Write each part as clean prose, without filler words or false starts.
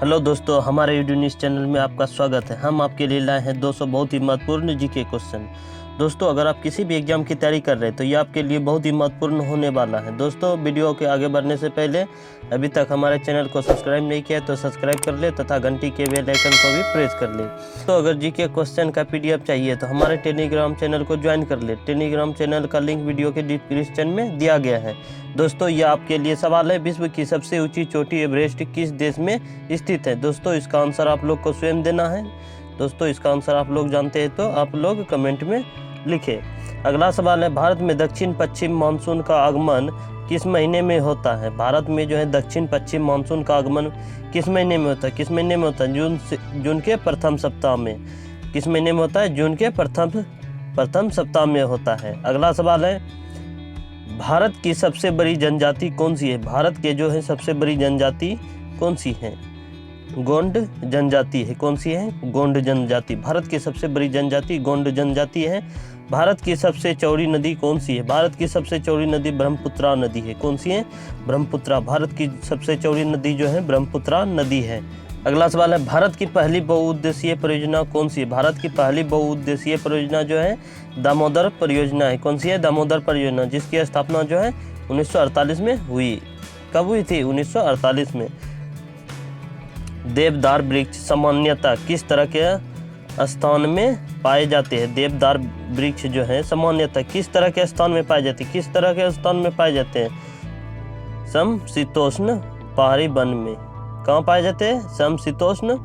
Hello दोस्तों, हमारे YouTube news channel में आपका स्वागत है। हम आपके लिए लाए हैं 200 बहुत ही महत्वपूर्ण जीके क्वेश्चन। दोस्तों, अगर आप किसी भी एग्जाम की तैयारी कर रहे हैं तो ये आपके लिए बहुत ही महत्वपूर्ण होने वाला है। दोस्तों, वीडियो के आगे बढ़ने से पहले अभी तक हमारे चैनल को सब्सक्राइब नहीं किया तो सब्सक्राइब कर ले तथा घंटी के बेल आइकन को भी प्रेस कर ले। तो अगर जीके क्वेश्चन का PDF चाहिए तो हमारे टेलीग्राम चैनल को ज्वाइन कर ले। टेलीग्राम चैनल का लिंक वीडियो के डिस्क्रिप्शन में दिया गया है। दोस्तों, ये आपके लिए सवाल है, विश्व की सबसे ऊंची चोटी एवरेस्ट किस देश में स्थित है? दोस्तों, इसका आंसर आप लोग को स्वयं देना है। दोस्तों, इसका आंसर आप लोग जानते हैं तो आप लोग कमेंट में लिखें। अगला सवाल है, भारत में दक्षिण पश्चिम मानसून का आगमन किस महीने में होता है? भारत में जो है दक्षिण पश्चिम मानसून का आगमन किस महीने में होता है? किस महीने में होता है? जून के प्रथम सप्ताह में। किस महीने में होता है? जून के प्रथम सप्ताह में होता है। अगला सवाल है, भारत की सबसे बड़ी जनजाति कौन सी है? भारत के जो है सबसे बड़ी जनजाति कौन सी है? गोंड जनजाति है। कौन सी है? गोंड जनजाति। भारत की सबसे बड़ी जनजाति गोंड जनजाति है। भारत की सबसे चौड़ी नदी कौन सी है? भारत की सबसे चौड़ी नदी ब्रह्मपुत्रा नदी है। कौन सी है? ब्रह्मपुत्रा। भारत की सबसे चौड़ी नदी जो है ब्रह्मपुत्रा नदी है। अगला सवाल है, भारत की पहली बहुउद्देशीय परियोजना कौन सी है? भारत की पहली बहुउद्देशीय परियोजना जो है दामोदर परियोजना है। कौन सी है? दामोदर परियोजना, जिसकी स्थापना जो है 1948 में हुई। कब हुई थी? 1948 में। देवदार वृक्ष सामान्यतः किस तरह के स्थान में पाए जाते हैं? देवदार वृक्ष जो है सामान्यतः किस तरह के स्थान में पाए जाते हैं? किस तरह के स्थान में पाए जाते हैं? समशीतोष्ण पहाड़ी वन में। कहाँ पाए जाते हैं? समशीतोष्ण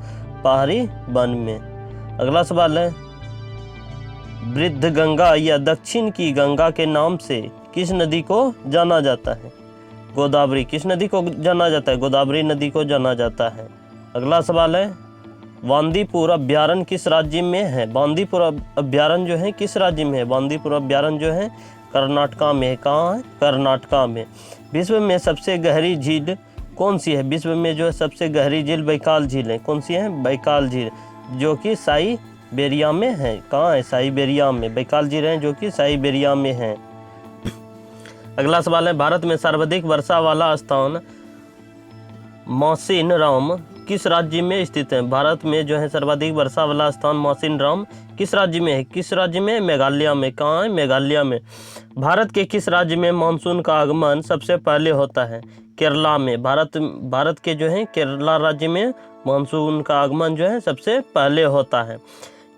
पहाड़ी वन में। अगला सवाल है, वृद्ध गंगा या दक्षिण की गंगा के नाम से किस नदी को जाना जाता है? गोदावरी। किस नदी को जाना जाता है? गोदावरी नदी को जाना जाता है। अगला सवाल है, बांदीपुर अभ्यारण्य किस राज्य में है? बांदीपुर अभ्यारण्य जो है किस राज्य में है? बांदीपुर अभ्यारण्य जो है कर्नाटका में है। कहाँ है? कर्नाटका में। विश्व में सबसे गहरी झील कौन सी है? विश्व में जो है सबसे गहरी झील बैकाल झील है। कौन सी है? बैकाल झील, जो कि साइबेरिया में है। कहाँ है? साइबेरिया में। बैकाल झील है जो कि साइबेरिया में है। अगला सवाल है, भारत में सर्वाधिक वर्षा वाला स्थान मौसिनराम किस राज्य में स्थित है? भारत में जो है सर्वाधिक वर्षा वाला स्थान मौसिनराम किस राज्य में है? किस राज्य में? मेघालय में। कहाँ है? मेघालय में। भारत के किस राज्य में मानसून का आगमन सबसे पहले होता है? केरला में। भारत के जो है केरला राज्य में मानसून का आगमन जो है सबसे पहले होता है।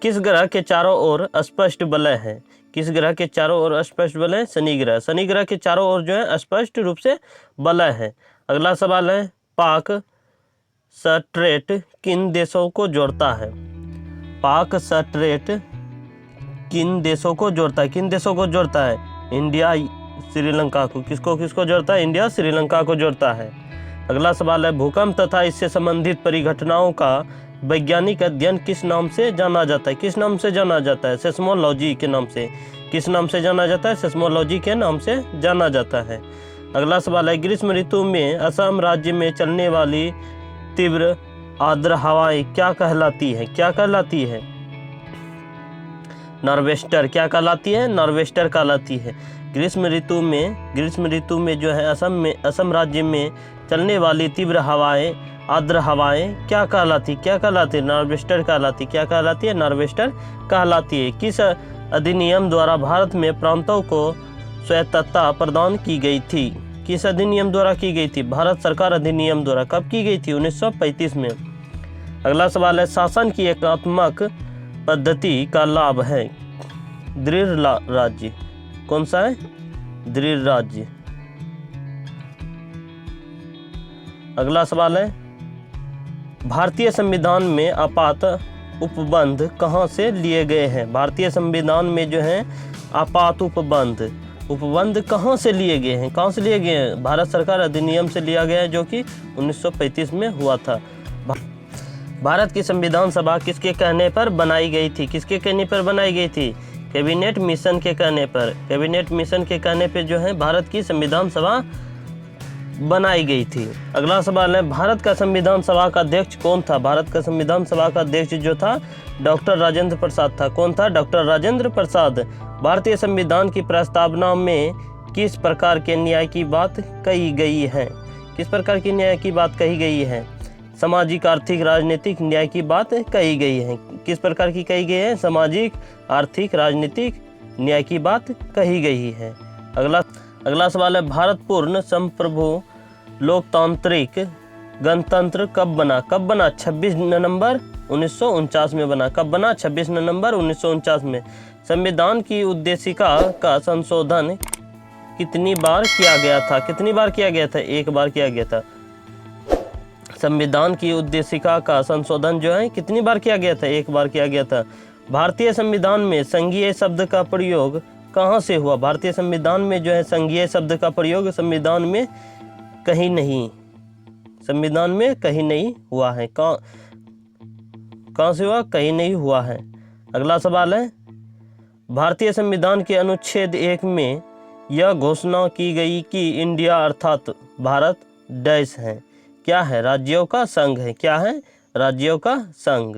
किस ग्रह के चारों ओर स्पष्ट वलय है? किस ग्रह के चारों ओर स्पष्ट वलय? शनि ग्रह। शनि ग्रह के चारों ओर जो है स्पष्ट रूप से वलय है। अगला सवाल है, पाक स्ट्रेट किन देशों को जोड़ता है? पाक स्ट्रेट किन देशों को जोड़ता है? किन देशों को जोड़ता है? इंडिया श्रीलंका को। किसको जोड़ता है? इंडिया श्रीलंका को जोड़ता है। अगला सवाल है, भूकंप तथा इससे संबंधित परिघटनाओं का वैज्ञानिक अध्ययन किस नाम से जाना जाता है? किस नाम से जाना जाता है? सेस्मोलॉजी के नाम से। किस नाम से जाना जाता है? सेस्मोलॉजी के नाम से जाना जाता है। अगला सवाल है, ग्रीष्म ऋतु में असम राज्य में चलने वाली तीव्र आर्द्र हवाएं क्या कहलाती है? क्या कहलाती है? नॉर्वेस्टर। क्या कहलाती है? नॉर्वेस्टर कहलाती है। ग्रीष्म ऋतु में जो है असम राज्य में चलने वाली तीव्र हवाएं, आर्द्र हवाएं क्या कहलाती? क्या कहलाती है? नॉर्वेस्टर कहलाती। क्या कहलाती है? नॉर्वेस्टर कहलाती है। किस अधिनियम द्वारा भारत में प्रांतों को स्वायत्तता प्रदान की गई थी? किस अधिनियम द्वारा की गई थी? भारत सरकार अधिनियम द्वारा। कब की गई थी? 1935 में। अगला सवाल है, शासन की एकात्मक पद्धति का लाभ है? दृढ़ राज्य। कौन सा है? दृढ़ राज्य। अगला सवाल है, भारतीय संविधान में आपात उपबंध कहाँ से लिए गए हैं? भारतीय संविधान में जो है आपात उपबंध कहाँ से लिए गए हैं? कहाँ से लिए गए हैं? भारत सरकार अधिनियम से लिया गया है जो कि 1935 में हुआ था। भारत की संविधान सभा किसके कहने पर बनाई गई थी? किसके कहने पर बनाई गई थी? कैबिनेट मिशन के कहने पर। कैबिनेट मिशन के कहने पर जो है भारत की संविधान सभा बनाई गई थी। अगला सवाल है, भारत का संविधान सभा का अध्यक्ष कौन था? भारत का संविधान सभा का अध्यक्ष जो था डॉक्टर राजेंद्र प्रसाद था। कौन था? डॉक्टर राजेंद्र प्रसाद। भारतीय संविधान की प्रस्तावना में किस प्रकार के न्याय की बात कही गई है? किस प्रकार की न्याय की बात कही गई है? सामाजिक, आर्थिक, राजनीतिक न्याय की बात कही गई है। किस प्रकार की कही गई है? सामाजिक, आर्थिक, राजनीतिक न्याय की बात कही गई है। अगला सवाल है, भारत पूर्ण संप्रभु लोकतांत्रिक गणतंत्र कब बना? 26 नवंबर 1949 में बना। कब बना? 26 नवंबर 1949 में। संविधान की उद्देशिका का संशोधन कितनी बार किया गया था? कितनी बार किया गया था? एक बार किया गया था। संविधान की उद्देशिका का संशोधन जो है कितनी बार किया गया था? एक बार किया गया था। भारतीय संविधान में संघीय शब्द का प्रयोग कहाँ से हुआ? भारतीय संविधान में जो है संघीय शब्द का प्रयोग संविधान में कहीं नहीं, संविधान में कहीं नहीं हुआ है। कहाँ से हुआ? कहीं नहीं हुआ है। अगला सवाल है, भारतीय संविधान के अनुच्छेद 1 में यह घोषणा की गई कि इंडिया अर्थात भारत डैश है। क्या है? राज्यों का संघ है। क्या है? राज्यों का संघ।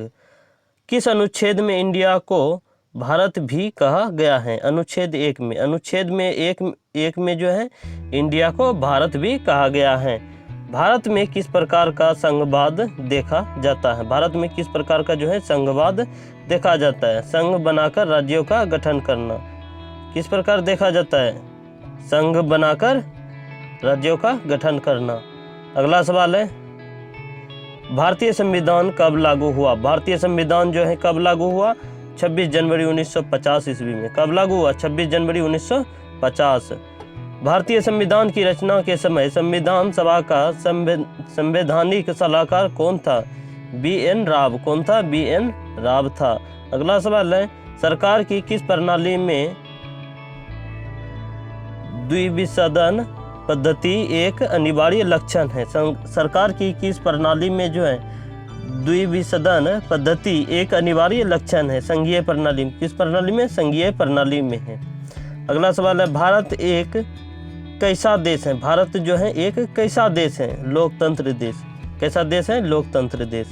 किस अनुच्छेद में इंडिया को भारत भी कहा गया है? अनुच्छेद 1 में। अनुच्छेद में एक में जो है इंडिया को भारत भी कहा गया है। भारत में किस प्रकार का संघवाद देखा जाता है? भारत में किस प्रकार का जो है संघवाद देखा जाता है? संघ बनाकर राज्यों का गठन करना। किस प्रकार देखा जाता है? संघ बनाकर राज्यों का गठन करना। अगला सवाल है, भारतीय संविधान कब लागू हुआ? भारतीय संविधान जो है कब लागू हुआ? 26 जनवरी 1950 ईस्वी में। कब लागू हुआ? 26 जनवरी 1950। भारतीय संविधान की रचना के समय संविधान सभा का संवैधानिक सलाहकार कौन था? BN राव। कौन था? BN राव था। अगला सवाल है, सरकार की किस प्रणाली में द्विसदन पद्धति एक अनिवार्य लक्षण है? सरकार की किस प्रणाली में जो है द्विसदन पद्धति एक अनिवार्य लक्षण है? संघीय प्रणाली में। किस प्रणाली में? संघीय प्रणाली में है। अगला सवाल है, भारत एक कैसा देश है? भारत जो है एक कैसा देश है? लोकतंत्र देश। कैसा देश है? लोकतंत्र देश।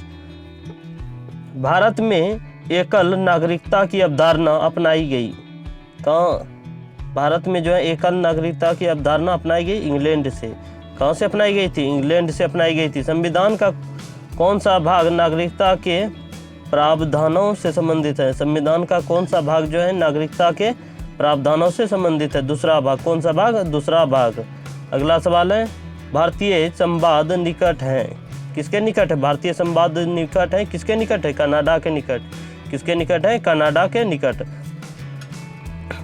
भारत में एकल नागरिकता की अवधारणा अपनाई गई। कहाँ? भारत में जो है एकल नागरिकता की अवधारणा अपनाई गई इंग्लैंड से। कहाँ से अपनाई गई थी? इंग्लैंड से अपनाई गई थी। संविधान का कौन सा भाग नागरिकता के प्रावधानों से संबंधित है? संविधान का कौन सा भाग जो है नागरिकता के प्रावधानों से संबंधित है? दूसरा भाग। कौन सा भाग? दूसरा भाग। अगला सवाल है, भारतीय संवाद निकट है। किसके निकट है? भारतीय संवाद निकट है। किसके निकट है? कनाडा के निकट। किसके निकट है? कनाडा के निकट।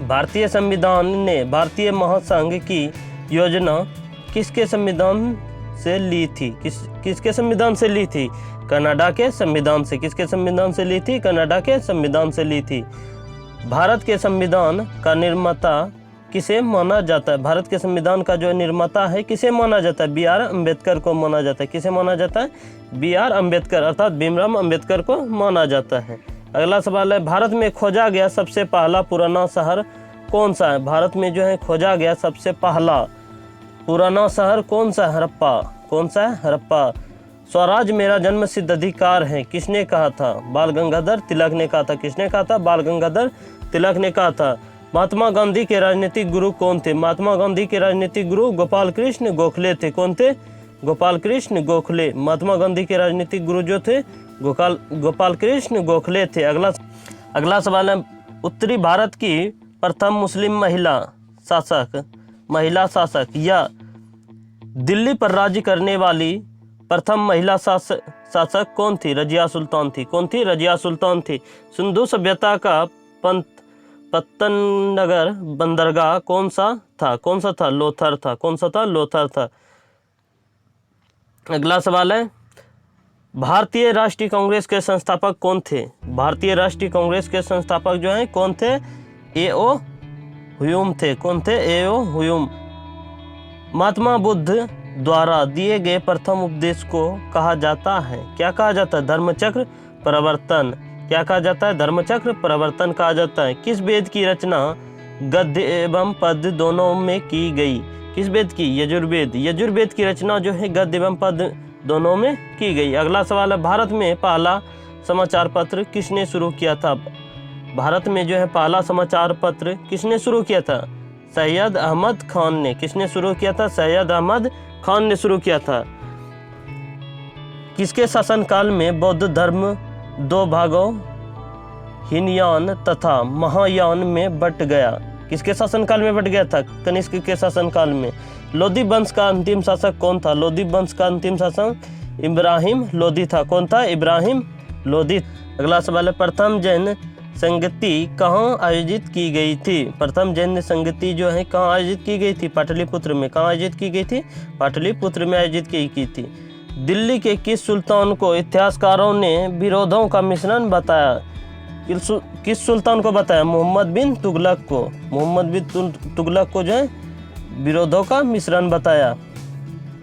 भारतीय संविधान ने भारतीय महासंघ की योजना किसके संविधान से ली थी? किसके संविधान से ली थी? कनाडा के संविधान से। किसके संविधान से ली थी? कनाडा के संविधान से ली थी। भारत के संविधान का निर्माता किसे माना जाता है? भारत के संविधान का जो निर्माता है किसे माना जाता है? BR अम्बेडकर को माना जाता है। किसे माना जाता है? BR अम्बेडकर अर्थात भीमराव अम्बेडकर को माना जाता है। अगला सवाल है, भारत में खोजा गया सबसे पहला पुराना शहर कौन सा है? भारत में जो है खोजा गया सबसे पहला पुराना शहर कौन सा? हड़प्पा। कौन सा है? हड़प्पा। स्वराज मेरा जन्मसिद्ध अधिकार है किसने कहा था? बाल गंगाधर तिलक ने कहा था। किसने कहा था? बाल गंगाधर तिलक ने कहा था। महात्मा गांधी के राजनीतिक गुरु कौन थे? महात्मा गांधी के राजनीतिक गुरु गोपाल कृष्ण गोखले थे। कौन थे? गोपाल कृष्ण गोखले। महात्मा गांधी के राजनीतिक गुरु जो थे गोपाल कृष्ण गोखले थे। अगला सवाल है, उत्तरी भारत की प्रथम मुस्लिम महिला शासक या दिल्ली पर राज्य करने वाली प्रथम महिला शासक कौन थी? रजिया सुल्तान थी। कौन थी? रजिया सुल्तान थी। सिंधु सभ्यता का पत्तनगर बंदरगाह कौन सा था? कौन सा था? लोथर था। कौन सा था? लोथर था। अगला सवाल है, भारतीय राष्ट्रीय कांग्रेस के संस्थापक कौन थे? भारतीय राष्ट्रीय कांग्रेस के संस्थापक जो हैं कौन थे? A.O. ह्यूम थे। कौन थे? A.O. ह्यूम। महात्मा बुद्ध द्वारा दिए गए प्रथम उपदेश को कहा जाता है? क्या कहा जाता है? धर्मचक्र प्रवर्तन। क्या कहा जाता है? धर्मचक्र प्रवर्तन कहा जाता है। किस वेद की रचना गद्य एवं पद दोनों में की गई? किस वेद की? यजुर्वेद। यजुर्वेद की रचना जो है गद्य एवं पद दोनों में की गई। अगला सवाल है, भारत में पहला समाचार पत्र किसने शुरू किया था? भारत में जो है पहला समाचार पत्र किसने शुरू किया था? सैयद अहमद खान ने। किसने शुरू किया था? सैयद अहमद खान ने शुरू किया था। किसके शासनकाल में बौद्ध धर्म दो भागों हीनयान तथा महायान में बट गया? किसके शासनकाल में बट गया था? कनिष्क के शासनकाल में। लोधी वंश का अंतिम शासक कौन था? लोधी वंश का अंतिम शासक इब्राहिम लोधी था। कौन था? इब्राहिम लोधी। अगला सवाल है, प्रथम जैन संगति कहाँ आयोजित की गई थी? प्रथम जैन संगति जो है कहाँ आयोजित की गई थी? पाटलिपुत्र में। कहाँ आयोजित की गई थी? पाटलिपुत्र में आयोजित की थी। दिल्ली के किस सुल्तान को इतिहासकारों ने विरोधों का मिश्रण बताया? किस सुल्तान को बताया? मोहम्मद बिन तुगलक को। मोहम्मद बिन तुगलक को जो है विरोधों का मिश्रण बताया।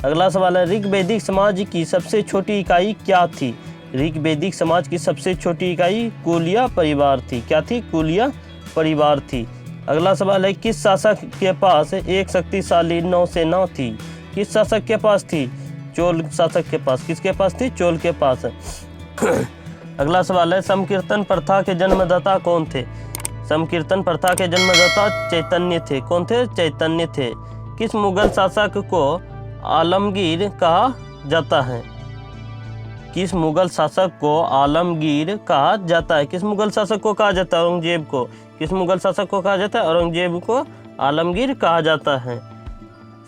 अगला सवाल है, ऋग वैदिक समाज की सबसे छोटी इकाई क्या थी? ऋग वैदिक समाज की सबसे छोटी इकाई कुलिया परिवार थी। क्या थी? कुलिया परिवार थी। अगला सवाल है, किस शासक के पास एक शक्तिशाली नौसेना थी? किस शासक के पास थी? चोल शासक के पास। किसके पास थी? चोल के पास। अगला सवाल है, समकीर्तन प्रथा के जन्मदाता कौन थे? समकीर्तन प्रथा के जन्मदाता चैतन्य थे। कौन थे? चैतन्य थे। किस मुगल शासक को आलमगीर कहा जाता है? किस मुगल शासक को आलमगीर कहा जाता है? किस मुगल शासक को कहा जाता है? औरंगजेब को। किस मुगल शासक को कहा जाता है? औरंगजेब को आलमगीर कहा जाता है।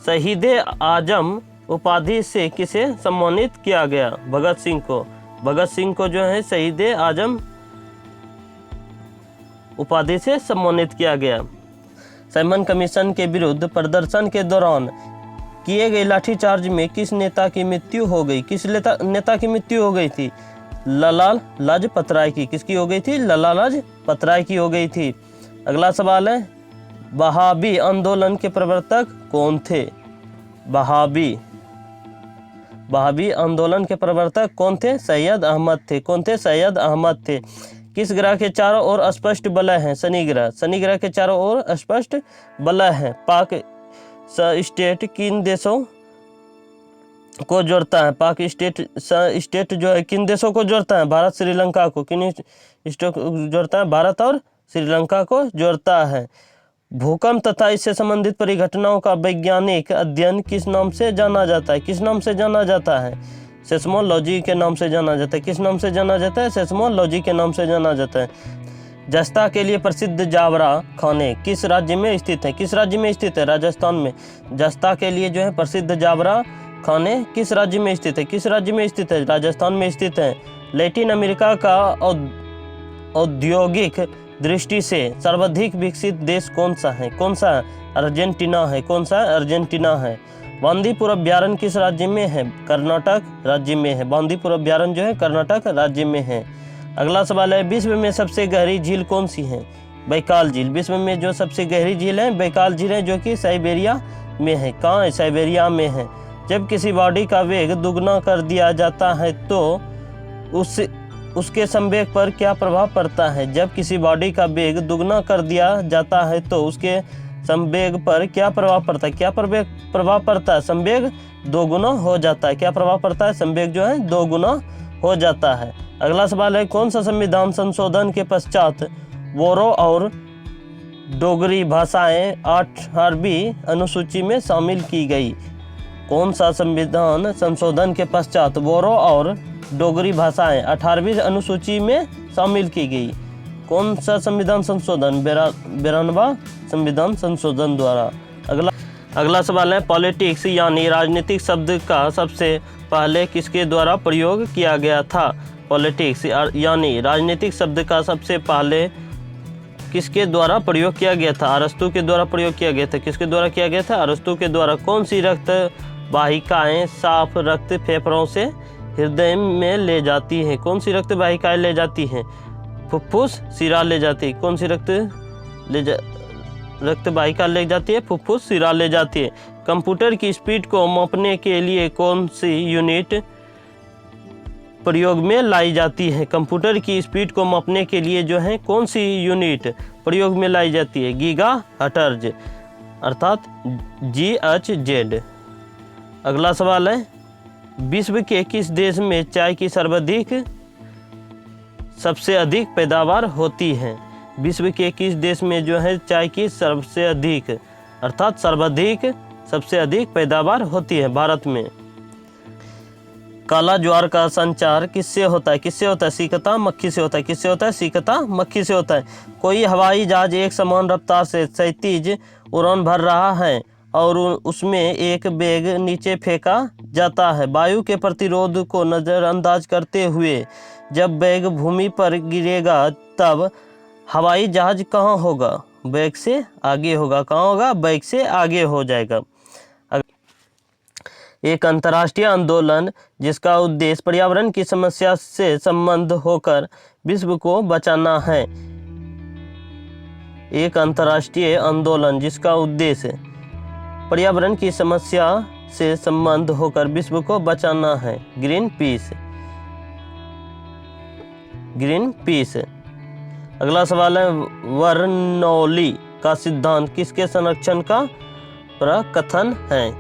शहीद आजम उपाधि से किसे सम्मानित किया गया? भगत सिंह को। भगत सिंह को जो है शहीद आजम उपाधि से सम्मानित किया गया। साइमन कमीशन के विरुद्ध प्रदर्शन के दौरान किए गए लाठीचार्ज में किस नेता की मृत्यु हो गई? किस नेता की मृत्यु हो गई थी? लाला लाजपत राय की। किसकी हो गई थी? लाला लाजपत राय की हो गई थी। अगला सवाल है, वहाबी आंदोलन के प्रवर्तक कौन थे? वहाबी आंदोलन के प्रवर्तक कौन थे? सैयद अहमद थे। कौन थे? सैयद अहमद थे। किस ग्रह के चारों ओर स्पष्ट वलय है? शनि ग्रह। शनि ग्रह के चारों ओर स्पष्ट वलय है। पाक स्टेट किन देशों को जोड़ता है? पाक स्टेट जो है किन देशों को जोड़ता है? भारत श्रीलंका को। किन स्टेट को जोड़ता है? भारत और श्रीलंका को जोड़ता है। भूकंप तथा इससे संबंधित परिघटनाओं का वैज्ञानिक अध्ययन किस नाम से जाना जाता है? किस नाम से जाना जाता है? सेस्मोलॉजी के नाम से जाना जाता है। किस नाम से जाना जाता है? सेस्मोलॉजी के नाम से जाना जाता है। जस्ता के लिए प्रसिद्ध जावरा खाने किस राज्य में स्थित है? किस राज्य में स्थित है? राजस्थान में। जस्ता के लिए जो है प्रसिद्ध जावरा खाने किस राज्य में स्थित है? किस राज्य में स्थित है? राजस्थान में स्थित है। लैटिन अमेरिका का औद्योगिक दृष्टि से सर्वाधिक विकसित देश कौन सा है? कौन सा? अर्जेंटीना है। कौन सा? अर्जेंटीना है। बांदीपुर अभ्यारण्य किस राज्य में है? कर्नाटक राज्य में है। बांदीपुर अभ्यारण्य जो है कर्नाटक राज्य में है। अगला सवाल है, विश्व में सबसे गहरी झील कौन सी है? बैकाल झील। विश्व में जो सबसे गहरी झील है बैकाल झील है, जो कि साइबेरिया में है। कहाँ है? साइबेरिया में है। जब किसी बॉडी का वेग दुगना कर दिया जाता है तो उसके संवेग पर क्या प्रभाव पड़ता है? जब किसी बॉडी का वेग दुगना कर दिया जाता है तो उसके संवेग पर क्या प्रभाव पड़ता है? क्या प्रभाव पड़ता है? संवेग दोगुना हो जाता है। क्या प्रभाव पड़ता है? संवेग जो है दोगुना हो जाता है। अगला सवाल है, कौन सा संविधान संशोधन के पश्चात बोरो और डोगरी भाषाएं 18वीं अनुसूची में शामिल की गई? कौन सा संविधान संशोधन के पश्चात बोरो और डोगरी भाषाएं 18वीं अनुसूची में शामिल की गई? कौन सा संविधान संशोधन? 92वां संविधान संशोधन द्वारा। अगला सवाल है, पॉलिटिक्स यानी राजनीतिक शब्द का सबसे पहले किसके द्वारा प्रयोग किया गया था? पॉलिटिक्स यानी राजनीतिक शब्द का सबसे पहले किसके द्वारा प्रयोग किया गया था? अरस्तु के द्वारा प्रयोग किया गया था। किसके द्वारा किया गया था? अरस्तु के द्वारा। कौन सी रक्त वाहिकाएं साफ रक्त फेफड़ों से हृदय में ले जाती हैं? कौन सी रक्त वाहिकाएं ले जाती हैं? फुफ्फुस सिरा ले जाती है। कौन सी रक्त वाहिका ले जाती है? फुफ्फुस सिरा ले जाती है। कंप्यूटर की स्पीड को मापने के लिए कौन सी यूनिट प्रयोग में लाई जाती है? कंप्यूटर की स्पीड को मापने के लिए जो है कौन सी यूनिट प्रयोग में लाई जाती है? गीगा हर्ट्ज अर्थात GHz। अगला सवाल है, विश्व के किस देश में चाय की सबसे अधिक पैदावार होती है? विश्व के किस देश में जो है चाय की सबसे अधिक अर्थात सर्वाधिक सबसे अधिक पैदावार होती है? भारत में। काला ज्वार का संचार किससे होता है? किससे होता है? सिकता मक्खी से होता है। किससे होता है? सिकता मक्खी से होता है। कोई हवाई जहाज एक समान रफ्तार से 37 उड़ान भर रहा है और उसमें एक बैग नीचे फेंका जाता है। वायु के प्रतिरोध को नज़रअंदाज करते हुए जब बैग भूमि पर गिरेगा तब हवाई जहाज कहाँ होगा? बैग से आगे होगा। कहाँ होगा? बैग से आगे हो जाएगा। एक अंतर्राष्ट्रीय आंदोलन जिसका उद्देश्य पर्यावरण की समस्या से संबंध होकर विश्व को बचाना है। एक अंतर्राष्ट्रीय आंदोलन जिसका उद्देश्य पर्यावरण की समस्या से संबंध होकर विश्व को बचाना है। Green peas. Green peas. अगला सवाल है, बर्नौली का सिद्धांत किसके संरक्षण का प्रकथन है?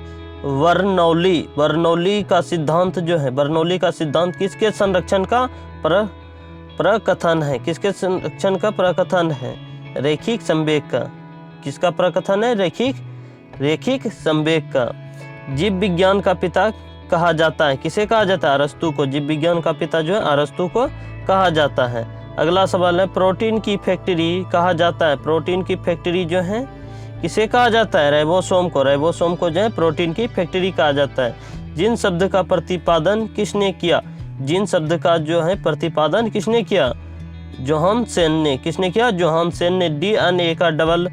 बर्नौली का सिद्धांत जो है, बर्नौली का सिद्धांत किसके संरक्षण का प्रकथन है? किसके संरक्षण का प्रकथन है? रैखिक संवेग का। किसका प्रकथन है? रैखिक संवेग का। जीव विज्ञान का पिता कहा जाता है। किसे कहा जाता है? अरस्तु को। जीव विज्ञान का पिता जो है अरस्तु को कहा जाता है। अगला सवाल है, प्रोटीन की फैक्ट्री कहा जाता है। प्रोटीन की फैक्ट्री जो है किसे कहा जाता है? राइबोसोम को। राइबोसोम को जो है प्रोटीन की फैक्ट्री कहा जाता है। जिन शब्द का प्रतिपादन किसने किया? जिन शब्द का जो है प्रतिपादन किसने किया? जोहानसेन ने। किसने किया? जोहानसेन ने। डीएनए का डबल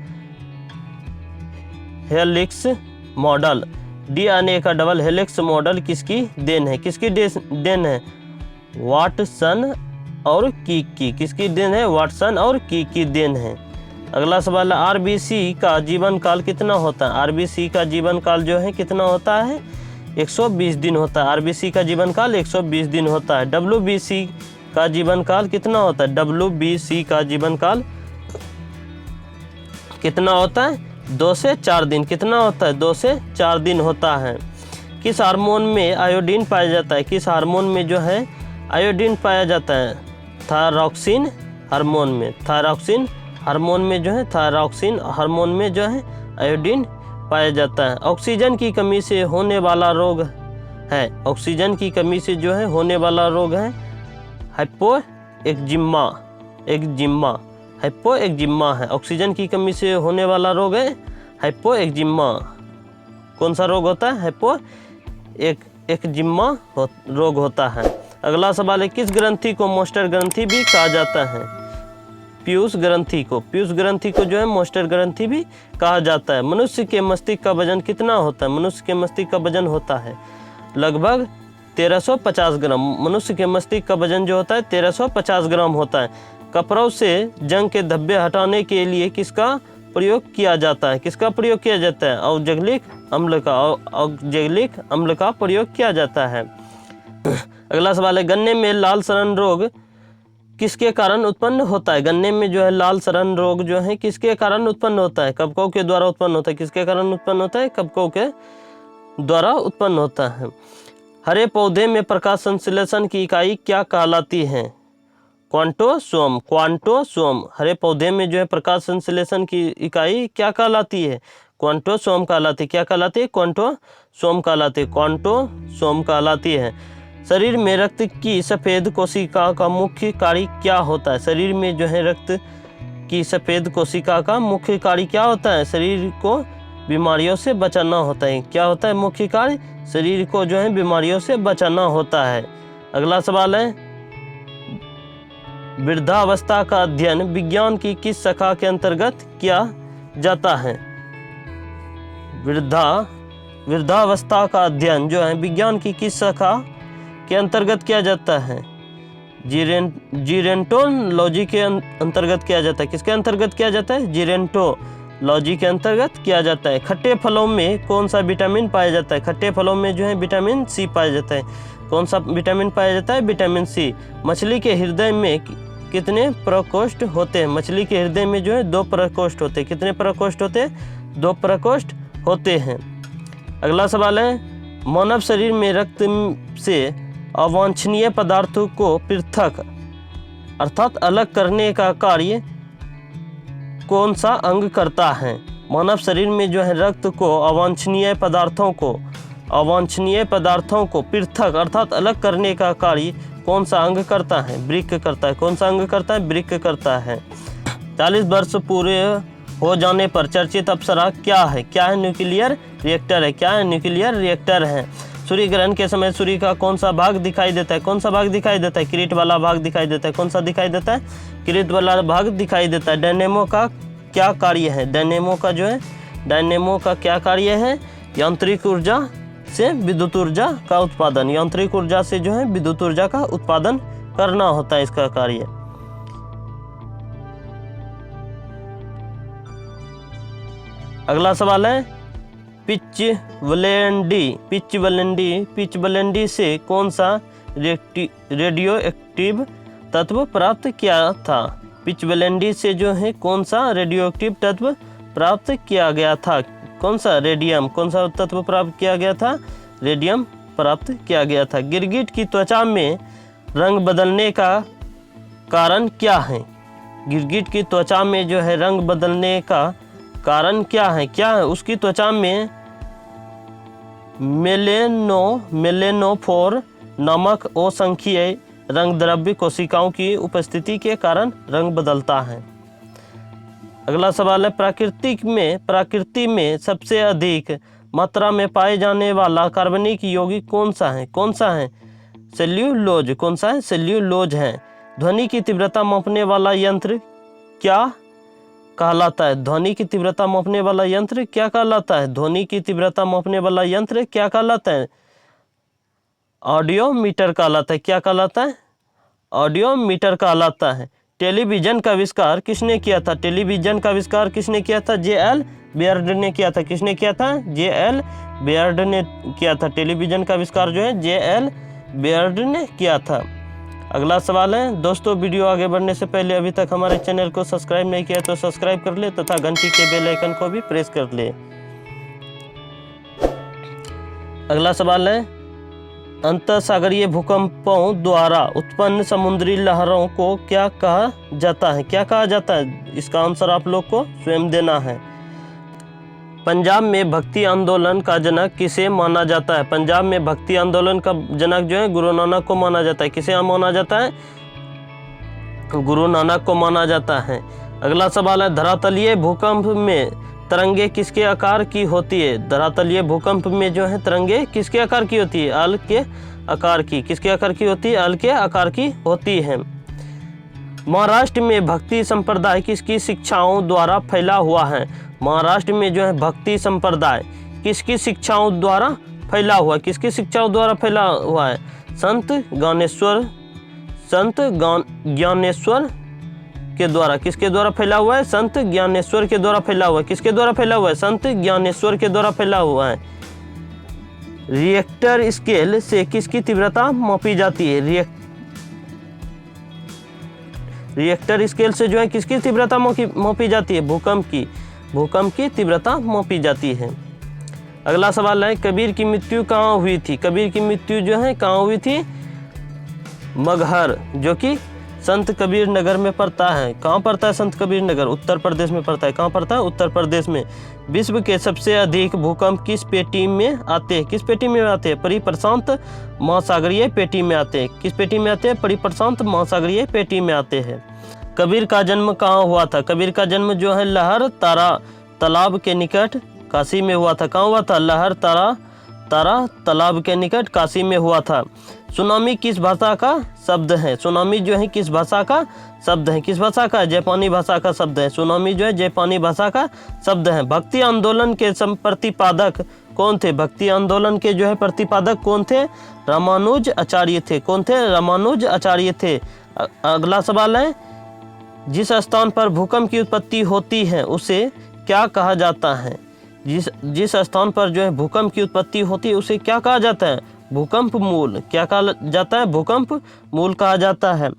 हेलिक्स मॉडल। डीएनए का डबल हेलिक्स मॉडल किसकी देन है? किसकी देन है? वाटसन और की। किसकी देन है? वाटसन और की देन है। अगला सवाल है, आरबीसी का जीवन काल कितना होता है? आरबीसी का जीवन काल जो है कितना होता है? 120 दिन होता है। आरबीसी का जीवन काल 120 दिन होता है। डब्ल्यूबीसी का जीवन काल कितना होता है? डब्ल्यूबीसी का जीवन काल कितना होता है? 2 से 4 दिन। कितना होता है? 2 से 4 दिन होता है। किस हार्मोन में आयोडीन पाया जाता है? किस हार्मोन में जो है आयोडीन पाया जाता है? थायरॉक्सिन हार्मोन में। थायरॉक्सिन हार्मोन में जो है, थायरॉक्सिन हार्मोन में जो है आयोडीन पाया जाता है। ऑक्सीजन की कमी से होने वाला रोग है। ऑक्सीजन की कमी से जो है होने वाला रोग है हाइपोएक्जिमा। हाइपोएक्जिमा है। ऑक्सीजन की कमी से होने वाला रोग है हाइपोएक्जिमा। कौन सा रोग होता है? हाइपोएक्जिमा रोग होता है। अगला सवाल है, किस ग्रंथि को मोस्टर ग्रंथि भी कहा जाता है? पीयूष ग्रंथि को। पीयूष ग्रंथि को जो है मोस्टर ग्रंथि भी कहा जाता है। मनुष्य के मस्तिष्क का वजन कितना होता है? मनुष्य के मस्तिष्क का वजन होता है लगभग 1350 ग्राम। मनुष्य के मस्तिष्क का वजन जो होता है 1350 ग्राम होता है। कपड़ों से जंग के धब्बे हटाने के लिए किसका प्रयोग किया जाता है? किसका प्रयोग किया जाता है? औद्योगिक अम्ल का। औद्योगिक अम्ल का प्रयोग किया जाता है। अगला सवाल है, गन्ने में लाल सड़न रोग किसके कारण उत्पन्न होता है? गन्ने में जो है लाल सड़न रोग जो है किसके कारण उत्पन्न होता है? कवकों के द्वारा उत्पन्न होता है। किसके कारण उत्पन्न होता है? कवकों के द्वारा उत्पन्न होता है। हरे पौधे में प्रकाश संश्लेषण की इकाई क्या कहलाती है? क्वांटोसोम। क्वांटोसोम। हरे पौधे में जो है प्रकाश संश्लेषण की इकाई क्या कहलाती है? क्वांटोसोम कहलाती है। क्या कहलाती है? क्वांटोसोम कहलाती है। क्वांटोसोम कहलाती है। शरीर में रक्त की सफ़ेद कोशिका का मुख्य कार्य क्या होता है? शरीर में जो है रक्त की सफ़ेद कोशिका का मुख्य कार्य क्या होता है? शरीर को बीमारियों से बचाना होता है। क्या होता है मुख्य कार्य? शरीर को जो है बीमारियों से बचाना होता है। अगला सवाल है, वृद्धावस्था का अध्ययन विज्ञान की किस शाखा के अंतर्गत किया जाता है? वृद्धावस्था का अध्ययन जो है विज्ञान की किस शाखा के अंतर्गत किया जाता है? जीरेंटोलॉजी के अंतर्गत किया जाता है। किसके अंतर्गत किया जाता है? जीरेंटोलॉजी के अंतर्गत किया जाता है। खट्टे फलों में कौन सा विटामिन पाया जाता है? खट्टे फलों में जो है विटामिन सी पाया जाता है। कौन सा विटामिन पाया जाता है? Vitamin C. मछली के हृदय में कितने प्रकोष्ठ होते हैं? मछली के हृदय में जो है 2 प्रकोष्ठ होते हैं। कितने प्रकोष्ठ होते हैं? 2 प्रकोष्ठ होते हैं। अगला सवाल है, मानव शरीर में रक्त से अवांछनीय पदार्थों को पृथक अर्थात अलग करने का कार्य कौन सा अंग करता है? मानव शरीर में जो है रक्त को अवांछनीय पदार्थों को अवांछनीय पदार्थों को पृथक अर्थात अलग करने का कार्य कौन सा अंग करता है? वृक्क करता है। कौन सा अंग करता है? वृक्क करता है। 40 वर्ष पूरे हो जाने पर चर्चित अप्सरा क्या है? क्या है? न्यूक्लियर रिएक्टर है। क्या है? न्यूक्लियर रिएक्टर है। सूर्य ग्रहण के समय सूर्य का कौन सा भाग दिखाई देता है? कौन सा भाग दिखाई देता है? किरीट वाला भाग दिखाई देता है। कौन सा दिखाई देता है? किरीट वाला भाग दिखाई देता है। डायनेमो का क्या कार्य है? डायनेमो का जो है, डायनेमो का क्या कार्य है? यांत्रिक ऊर्जा से विद्युत ऊर्जा का उत्पादन। यांत्रिक ऊर्जा से जो है विद्युत ऊर्जा का उत्पादन करना होता है इसका कार्य। अगला सवाल है पिचवलेंडी से कौन सा रेडियो एक्टिव तत्व प्राप्त किया था? पिचवलेंडी से जो है कौन सा रेडियो एक्टिव तत्व प्राप्त किया गया था? कौन सा? रेडियम। कौन सा तत्व प्राप्त किया गया था? रेडियम प्राप्त किया गया था। गिरगिट की त्वचा में रंग बदलने का कारण क्या है? गिरगिट की त्वचा में जो है रंग बदलने का कारण क्या है? क्या है? उसकी त्वचा में मेलेनोफोर नामक असंख्य रंग द्रव्य कोशिकाओं की उपस्थिति के कारण रंग बदलता है। अगला सवाल है प्रकृति में सबसे अधिक मात्रा में पाए जाने वाला कार्बनिक यौगिक कौन सा है? कौन सा है? सेल्यूलोज। कौन सा है? सेल्यूलोज है। ध्वनि की तीव्रता मापने वाला यंत्र क्या कहलाता है? ध्वनि की तीव्रता मापने वाला यंत्र क्या कहलाता है? ध्वनि की तीव्रता मापने वाला यंत्र क्या कहलाता है? ऑडियोमीटर कहलाता है। क्या कहलाता है? ऑडियोमीटर कहलाता है। टेलीविजन का आविष्कार किसने किया था? टेलीविजन का आविष्कार किसने किया था? जे.एल. बेयर्ड ने किया था। किसने किया था? जे.एल. बेयर्ड ने किया था। टेलीविजन का आविष्कार जो है जे.एल. बेयर्ड ने किया था। अगला सवाल है दोस्तों, वीडियो आगे बढ़ने से पहले अभी तक हमारे चैनल को सब्सक्राइब नहीं किया तो सब्सक्राइब कर ले तथा घंटी के बेल आइकन को भी प्रेस कर ले। अगला सवाल है अंतःसागरीय भूकंपों द्वारा उत्पन्न समुद्री लहरों को क्या कहा जाता है? क्या कहा जाता है? इसका आंसर आप लोग को स्वयं देना है। पंजाब में भक्ति आंदोलन का जनक किसे माना जाता है? पंजाब में भक्ति आंदोलन का जनक जो है गुरु नानक को माना जाता है। किसे माना जाता है? गुरु नानक को माना जाता है। अगला सवाल है धरातलीय भूकंप में तरंगे किसके आकार की होती है? धरातलीय भूकंप में जो है तरंगे किसके आकार की होती है? अल के आकार की। किसके आकार की होती है? अल के आकार की होती है। महाराष्ट्र में भक्ति संप्रदाय किसकी शिक्षाओं द्वारा फैला हुआ है? महाराष्ट्र में जो है भक्ति संप्रदाय किसकी शिक्षाओं द्वारा फैला हुआ है? किसकी शिक्षाओं द्वारा फैला हुआ है? संत ज्ञानेश्वर के द्वारा। किसके द्वारा फैला हुआ है? संत ज्ञानेश्वर के द्वारा फैला हुआ है। किसके द्वारा फैला हुआ है? संत ज्ञानेश्वर के द्वारा फैला हुआ है। रिएक्टर स्केल से किसकी तीव्रता मापी जाती है? रिएक्टर स्केल से जो है किसकी तीव्रता मापी जाती है? भूकंप की तीव्रता मापी जाती है। अगला सवाल है कबीर की मृत्यु कहाँ हुई थी? कबीर की मृत्यु जो है कहाँ हुई थी? मगहर, जो कि संत कबीर नगर में पड़ता है। कहाँ पड़ता है संत कबीर नगर? उत्तर प्रदेश में पड़ता है। कहाँ पड़ता है? उत्तर प्रदेश में। विश्व के सबसे अधिक भूकंप किस पेटी में आते हैं? किस पेटी में आते हैं? परिप्रशांत महासागरीय पेटी में आते हैं। किस पेटी में आते हैं? परिप्रशांत महासागरीय पेटी में आते हैं। कबीर का जन्म कहाँ हुआ था? कबीर का जन्म जो है लहर तारा तालाब के निकट काशी में हुआ था। कहाँ हुआ था? लहर तारा तालाब के निकट काशी में हुआ था। सुनामी किस भाषा का शब्द है? सुनामी जो है किस भाषा का शब्द है? किस भाषा का? जापानी भाषा का शब्द है। सुनामी जो है जापानी भाषा का शब्द है। भक्ति आंदोलन के प्रतिपादक कौन थे? भक्ति आंदोलन के जो है प्रतिपादक कौन थे? रामानुज आचार्य थे। कौन थे? रामानुज आचार्य थे। अगला सवाल है जिस स्थान पर भूकंप की उत्पत्ति होती है उसे क्या कहा जाता है? जिस स्थान पर जो है भूकंप की उत्पत्ति होती है उसे क्या कहा जाता है? भूकंप मूल। क्या कहा जाता है? भूकंप मूल कहा जाता है।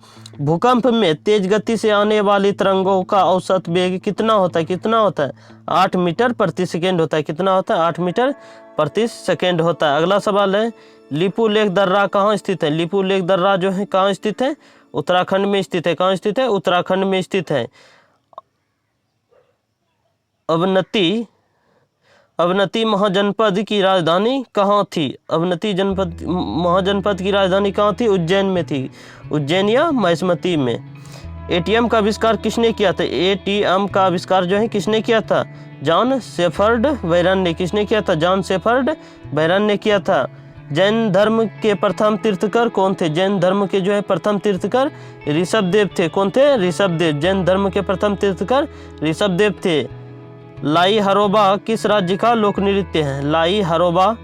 भूकंप में तेज गति से आने वाली तरंगों का औसत वेग कितना होता है? कितना होता है? 8 मीटर प्रति सेकेंड होता है। कितना होता है? 8 मीटर प्रति सेकेंड होता है। अगला सवाल है लिपू लेक दर्रा कहाँ स्थित है? लिपू लेक दर्रा जो है कहाँ स्थित है? उत्तराखंड में स्थित है। कहाँ स्थित है? उत्तराखंड में स्थित है। अवनति महाजनपद की राजधानी कहाँ थी? अवनति जनपद महाजनपद की राजधानी कहाँ थी? उज्जैन में थी। उज्जैन या महिष्मती में। एटीएम का आविष्कार किसने किया था? एटीएम का आविष्कार जो है किसने किया था? जॉन शेफर्ड बैरन ने। किसने किया था? जॉन शेफर्ड बैरन ने किया था। जैन धर्म के प्रथम तीर्थकर कौन थे? जैन धर्म के जो है प्रथम तीर्थकर ऋषभदेव थे। कौन थे? ऋषभदेव। जैन धर्म के प्रथम तीर्थकर ऋषभदेव थे। लाई हरोबा किस राज्य का लोक नृत्य है? लाई हरोबा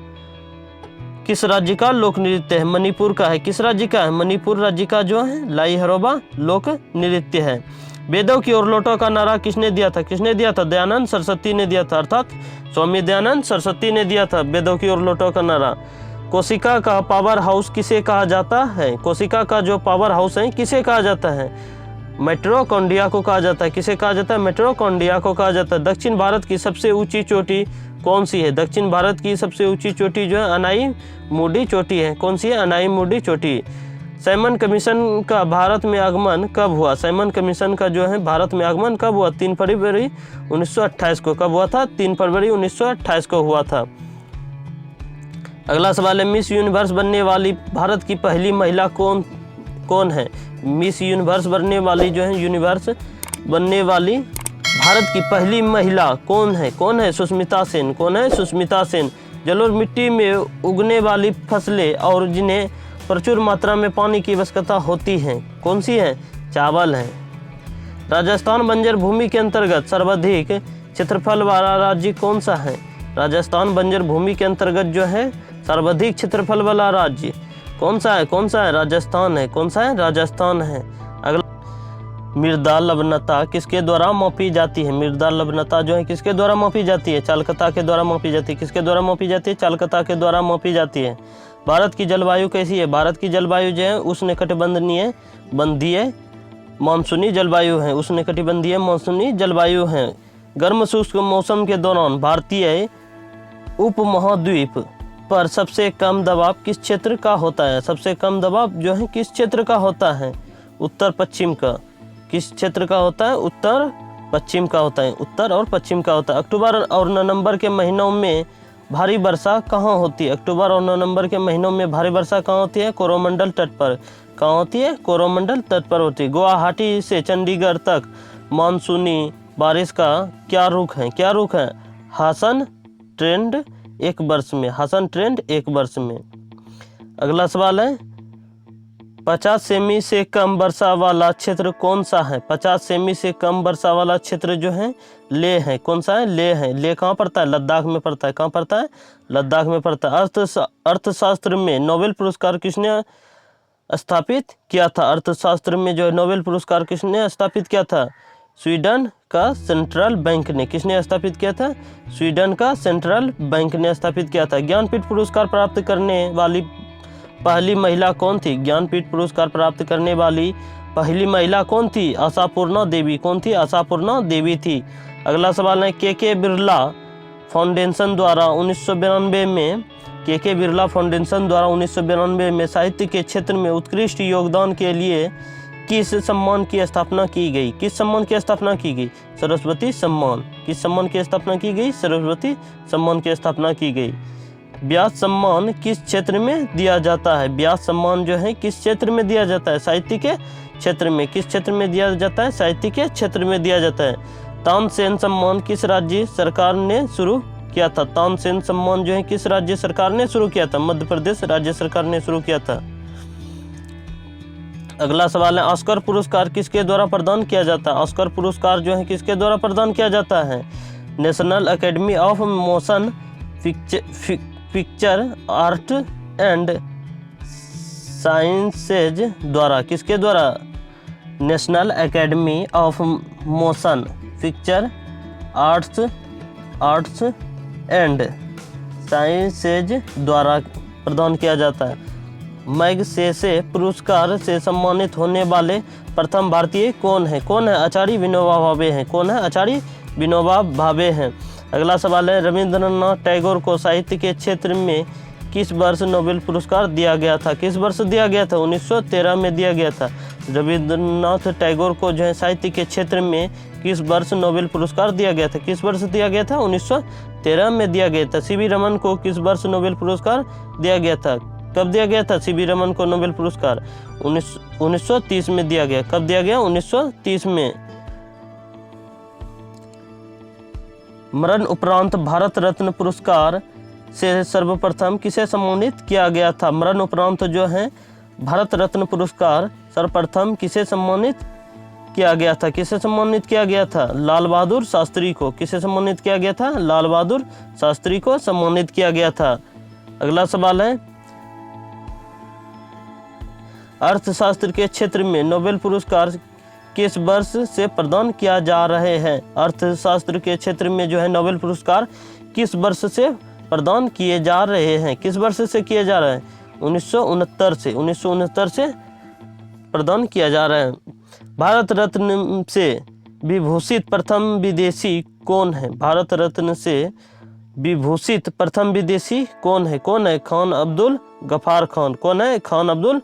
किस राज्य का लोक नृत्य है? मणिपुर का है। किस राज्य का है? मणिपुर राज्य का जो है लाई हरोबा लोक नृत्य है। वेदों की ओर लौटो का नारा किसने दिया था? किसने दिया था? दयानंद सरस्वती ने दिया था, अर्थात स्वामी दयानंद सरस्वती ने दिया था वेदों की ओर लौटो का नारा। कोशिका का पावर हाउस किसे कहा जाता है? कोशिका का जो पावर हाउस है किसे कहा जाता है? माइटोकॉन्ड्रिया को कहा जाता है। किसे कहा जाता है? माइटोकॉन्ड्रिया को कहा जाता है। दक्षिण भारत की सबसे ऊंची चोटी कौन सी है? दक्षिण भारत की सबसे ऊंची चोटी जो है अनाई-मुडी चोटी है। कौन सी है? अनाई-मुडी चोटी। साइमन कमीशन का भारत में आगमन कब हुआ? साइमन कमीशन का जो है भारत में आगमन कब हुआ? 3 फरवरी 1928 को। कब हुआ था? 3 फरवरी 1928 को हुआ था। अगला सवाल है, मिस यूनिवर्स बनने वाली भारत की पहली महिला कौन है? मिस यूनिवर्स बनने वाली जो है यूनिवर्स बनने वाली भारत की पहली महिला कौन है? कौन है? सुष्मिता सेन। कौन है? सुष्मिता सेन। जलोढ़ मिट्टी में उगने वाली फसलें और जिन्हें प्रचुर मात्रा में पानी की आवश्यकता होती है कौन सी है? चावल है। राजस्थान बंजर भूमि के अंतर्गत सर्वाधिक क्षेत्रफल वाला राज्य कौन सा है? राजस्थान बंजर भूमि के अंतर्गत जो है सर्वाधिक क्षेत्रफल वाला राज्य कौन सा है? कौन सा है? राजस्थान है। कौन सा है? राजस्थान है। अगला, मृदा लवणता किसके द्वारा मापी जाती है? मृदा लवणता जो है किसके द्वारा मापी जाती है? चालकता के द्वारा मापी जाती है। किसके द्वारा मापी जाती है? चालकता के द्वारा मापी जाती है। भारत की जलवायु कैसी है? भारत की जलवायु जो है उष्णकटिबंधीय बंधीय मानसूनी जलवायु है। उष्णकटिबंधीय मानसूनी जलवायु है। गर्म शुष्क मौसम के दौरान भारतीय उपमहाद्वीप पर सबसे कम दबाव किस क्षेत्र का होता है? सबसे कम दबाव जो है किस क्षेत्र का होता है? उत्तर पश्चिम का। किस क्षेत्र का होता है? उत्तर पश्चिम का होता है। उत्तर और पश्चिम का होता है। अक्टूबर और नवंबर के महीनों में भारी वर्षा कहाँ होती है? अक्टूबर और नवंबर के महीनों में भारी वर्षा कहाँ होती है? कोरोमंडल तट पर। कहाँ होती है? कोरोमंडल तट पर होती है। गुवाहाटी से चंडीगढ़ तक मानसूनी बारिश का क्या रुख है? क्या रुख है? हासन ट्रेंड 1 वर्ष में। हासन ट्रेंड 1 वर्ष में। अगला सवाल है, 50 सेमी से कम वर्षा वाला क्षेत्र कौन सा है? 50 सेमी से कम वर्षा वाला क्षेत्र जो है लेह है। कौन सा है? लेह है। लेह कहाँ पड़ता है? लद्दाख में पड़ता है। कहाँ पड़ता है? लद्दाख में पड़ता है। अर्थशास्त्र में नोबेल पुरस्कार किसने स्थापित किया था? अर्थशास्त्र में जो नोबेल पुरस्कार किसने स्थापित किया था? स्वीडन का सेंट्रल बैंक ने। किसने स्थापित किया था? स्वीडन का सेंट्रल बैंक ने स्थापित किया था। ज्ञानपीठ पुरस्कार प्राप्त करने वाली पहली महिला कौन थी? ज्ञानपीठ पुरस्कार प्राप्त करने वाली पहली महिला कौन थी? आशापूर्णा देवी। कौन थी? आशापूर्णा देवी थी। अगला सवाल है, के बिरला फाउंडेशन द्वारा 1992 में बिरला फाउंडेशन द्वारा 1992 में साहित्य के क्षेत्र में उत्कृष्ट योगदान के लिए किस सम्मान की स्थापना की गई? किस सम्मान की स्थापना की गई? सरस्वती सम्मान। किस सम्मान की स्थापना की गई? सरस्वती सम्मान की स्थापना की गई। व्यास सम्मान किस क्षेत्र में दिया जाता है? व्यास सम्मान जो है किस क्षेत्र में दिया जाता है? साहित्य के क्षेत्र में। किस क्षेत्र में दिया जाता है? साहित्य के क्षेत्र में दिया जाता है। तानसेन सम्मान किस राज्य सरकार ने शुरू किया था? तानसेन सम्मान जो है किस राज्य सरकार ने शुरू किया था? मध्य प्रदेश राज्य सरकार ने शुरू किया था। अगला सवाल है, ऑस्कर पुरस्कार किसके द्वारा प्रदान किया जाता है? ऑस्कर पुरस्कार जो है किसके द्वारा प्रदान किया जाता है? National academy of motion picture art and sciences द्वारा। किसके द्वारा? National academy of motion picture arts and sciences द्वारा प्रदान किया जाता है। मैगसेसे पुरस्कार से सम्मानित होने वाले प्रथम भारतीय कौन है? कौन है? आचार्य विनोबा भावे हैं। कौन है? आचार्य विनोबा भावे हैं। अगला सवाल है, रविंद्रनाथ टैगोर को साहित्य के क्षेत्र में किस वर्ष नोबेल पुरस्कार दिया गया था? किस वर्ष दिया गया था? 1913 में दिया गया था। रविंद्रनाथ टैगोर को जो है साहित्य के क्षेत्र में किस वर्ष नोबेल पुरस्कार दिया गया था? किस वर्ष दिया गया था? 1913 में दिया गया था। सीवी रमन को किस वर्ष नोबेल पुरस्कार दिया गया था? कब दिया गया था सीवी रमन को नोबेल पुरस्कार? 1930 में दिया गया। कब दिया गया? 1930 में। मरण उपरांत भारत रत्न पुरस्कार से सर्वप्रथम किसे सम्मानित किया गया था? मरण उपरांत जो है भारत रत्न पुरस्कार सर्वप्रथम किसे सम्मानित किया गया था? किसे सम्मानित किया गया था? लाल बहादुर शास्त्री को। किसे सम्मानित किया गया था? लाल बहादुर शास्त्री को सम्मानित किया गया था। अगला सवाल है, अर्थशास्त्र के क्षेत्र में नोबेल पुरस्कार किस वर्ष से प्रदान किया जा रहे हैं? अर्थशास्त्र के क्षेत्र में जो है नोबेल पुरस्कार किस वर्ष से प्रदान किए जा रहे हैं? किस वर्ष से किए जा रहे हैं? 1969 से प्रदान किया जा रहा है। भारत रत्न से विभूषित प्रथम विदेशी कौन है? भारत रत्न से विभूषित प्रथम विदेशी कौन है? कौन है? खान अब्दुल गफ्फार खान। कौन है? खान अब्दुल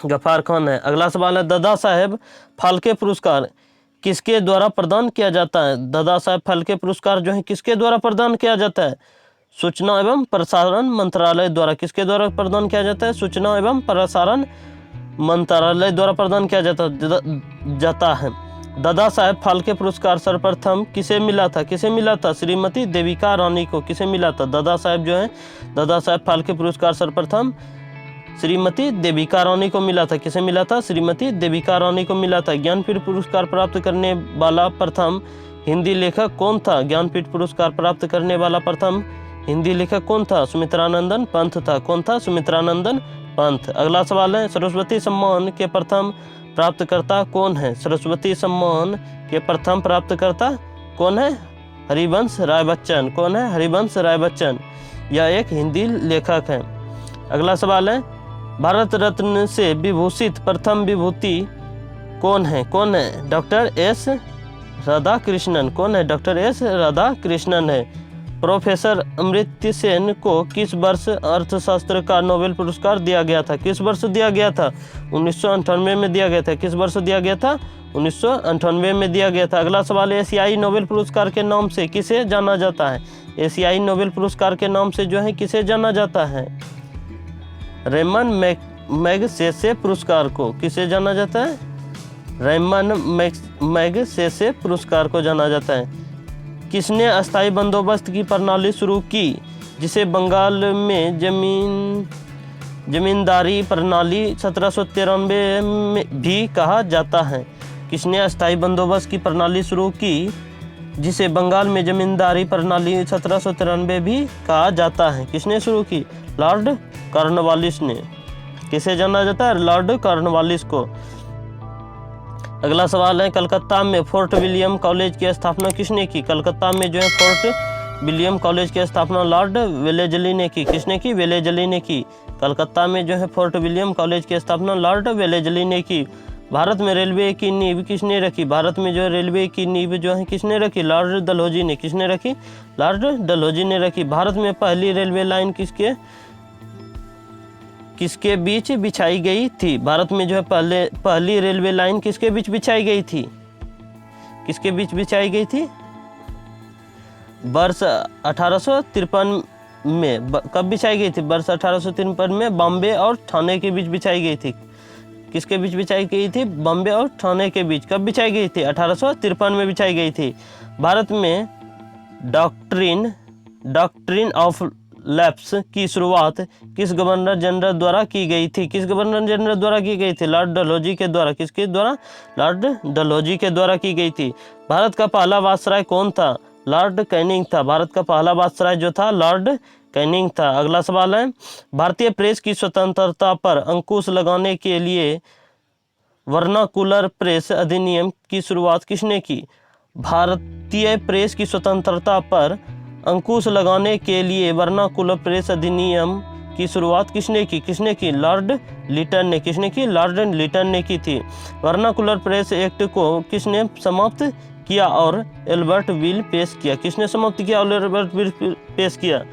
गफ्फार खान है। अगला सवाल है, दादा साहेब फाल्के पुरस्कार किसके द्वारा प्रदान किया जाता है? दादा साहेब फाल्के पुरस्कार जो है किसके द्वारा प्रदान किया जाता है? सूचना एवं प्रसारण मंत्रालय द्वारा। किसके द्वारा प्रदान किया जाता है? सूचना एवं प्रसारण मंत्रालय द्वारा प्रदान किया जाता है। दादा साहेब फाल्के पुरस्कार सर्वप्रथम किसे मिला था? किसे मिला था? श्रीमती देविका रानी को। किसे मिला था? दादा साहेब जो है दादा साहेब फाल्के पुरस्कार सर्वप्रथम श्रीमती देविका रानी को मिला था। किसे मिला था? श्रीमती देविका रानी को मिला था। ज्ञानपीठ पुरस्कार प्राप्त करने वाला प्रथम हिंदी लेखक कौन था? ज्ञानपीठ पुरस्कार प्राप्त करने वाला प्रथम हिंदी लेखक कौन था? सुमित्रानंदन पंत था। कौन था? सुमित्रानंदन पंत। अगला सवाल है, सरस्वती सम्मान के प्रथम प्राप्तकर्ता कौन है? सरस्वती सम्मान के प्रथम प्राप्तकर्ता कौन है? हरिवंश राय बच्चन। कौन है? हरिवंश राय बच्चन। यह एक हिंदी लेखक है। अगला सवाल है, भारत रत्न से विभूषित प्रथम विभूति कौन है? कौन है? Doctor S Radhakrishnan. कौन है? डॉक्टर एस राधाकृष्णन है। प्रोफेसर अमर्त्य सेन को किस वर्ष अर्थशास्त्र का नोबेल पुरस्कार दिया गया था? किस वर्ष दिया गया था? 1998 में दिया गया था। किस वर्ष दिया गया था? 1998 में दिया गया था। अगला सवाल, एशियाई नोबेल पुरस्कार के नाम से किसे जाना जाता है? एशियाई नोबेल पुरस्कार के नाम से जो है किसे जाना जाता है? रेमन मैगसेसे पुरस्कार को। किसे जाना जाता है? रेमन मैगसेसे पुरस्कार को जाना जाता है। किसने अस्थायी बंदोबस्त की प्रणाली शुरू की, जिसे बंगाल में जमींदारी प्रणाली 1793 में भी कहा जाता है? किसने अस्थायी बंदोबस्त की प्रणाली शुरू की, जिसे बंगाल में जमींदारी प्रणाली 1793 भी कहा जाता है? किसने शुरू की? लॉर्ड कॉर्नवालिस ने। किसे जाना जाता है? लॉर्ड कॉर्नवालिस को। अगला सवाल है, कलकत्ता में फोर्ट विलियम कॉलेज की स्थापना किसने की? कलकत्ता में जो है फोर्ट विलियम कॉलेज की स्थापना लॉर्ड वेलेजली ने की। किसने की? वेलेजली ने की। कलकत्ता में जो है फोर्ट विलियम कॉलेज की स्थापना लॉर्ड वेलेजली ने की। भारत में रेलवे की नींव किसने रखी? भारत में जो रेलवे की नींव जो है किसने रखी? लॉर्ड डलहौजी ने। किसने रखी? लॉर्ड डलहौजी ने रखी। भारत में पहली रेलवे लाइन किसके बीच बिछाई गई थी? भारत में जो है पहली रेलवे लाइन किसके बीच बिछाई गई थी? किसके बीच बिछाई गई थी? वर्ष 1853 में। कब बिछाई गई थी? वर्ष 1853 में बॉम्बे और ठाणे के बीच बिछाई गई थी। किसके बीच बिछाई गई थी? बॉम्बे और ठाणे के बीच। कब बिछाई गई थी? 1853 में बिछाई गई थी। भारत में डॉक्ट्रिन ऑफ लैप्स की शुरुआत किस गवर्नर जनरल द्वारा की गई थी? किस गवर्नर जनरल द्वारा की गई थी? लॉर्ड डलहौजी के द्वारा। किसके द्वारा? लॉर्ड डलहौजी के द्वारा की गई थी। भारत का पहला वायसराय कौन था? लॉर्ड कैनिंग था। भारत का पहला वायसराय जो था लॉर्ड कैनिंग था। अगला सवाल है, भारतीय प्रेस की स्वतंत्रता पर अंकुश लगाने के लिए वर्नाकुलर प्रेस अधिनियम की शुरुआत किसने की? भारतीय प्रेस की स्वतंत्रता पर अंकुश लगाने के लिए वर्नाकुलर प्रेस अधिनियम की शुरुआत किसने की? किसने की? लॉर्ड लिटन ने। किसने की? लॉर्ड लिटन ने की थी। वर्नाकुलर प्रेस एक्ट को किसने समाप्त किया और एल्बर्ट विल पेश किया? किसने समाप्त किया और एल्बर्ट विल पेश किया?